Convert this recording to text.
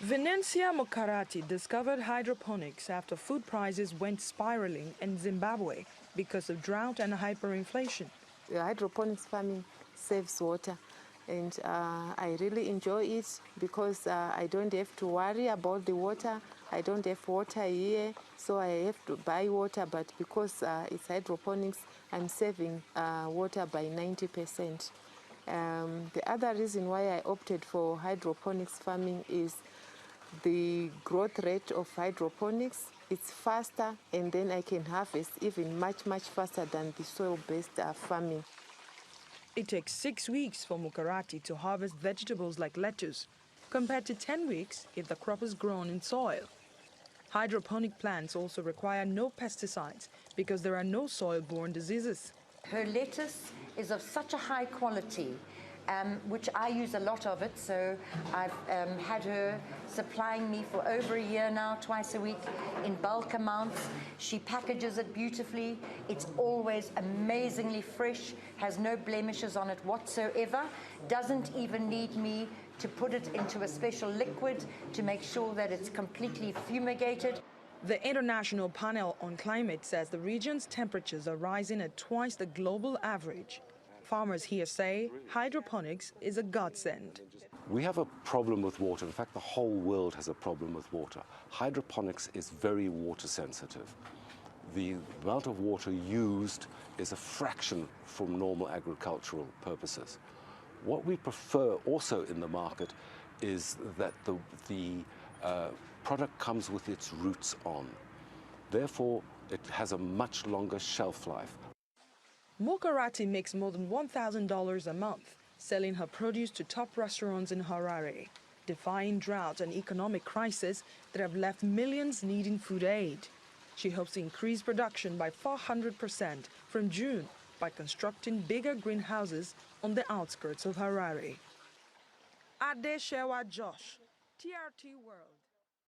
Venencia Mokarati discovered hydroponics after food prices went spiraling in Zimbabwe because of drought and hyperinflation. Hydroponics farming saves water, and I really enjoy it because I don't have to worry about the water. I don't have water here, so I have to buy water, but because it's hydroponics, I'm saving water by 90%. The other reason why I opted for hydroponics farming is the growth rate of hydroponics. It's faster, and then I can harvest even much faster than the soil-based farming. It takes 6 weeks for Mokarati to harvest vegetables like lettuce, compared to 10 weeks if the crop is grown in soil. Hydroponic plants also require no pesticides because there are no soil-borne diseases. Her lettuce is of such a high quality, which I use a lot of it, so I've had her supplying me for over a year now, twice a week in bulk amounts. She packages it beautifully. It's always amazingly fresh, has no blemishes on it whatsoever, doesn't even need me to put it into a special liquid to make sure that it's completely fumigated. The International Panel on Climate says the region's temperatures are rising at twice the global average. Farmers here say hydroponics is a godsend. We have a problem with water. In fact, the whole world has a problem with water. Hydroponics is very water sensitive. The amount of water used is a fraction from normal agricultural purposes. What we prefer also in the market is that the product comes with its roots on. Therefore, it has a much longer shelf life. Mokarati makes more than $1,000 a month, selling her produce to top restaurants in Harare, defying drought and economic crisis that have left millions needing food aid. She hopes to increase production by 400% from June by constructing bigger greenhouses on the outskirts of Harare. Adeshewa Josh, TRT World.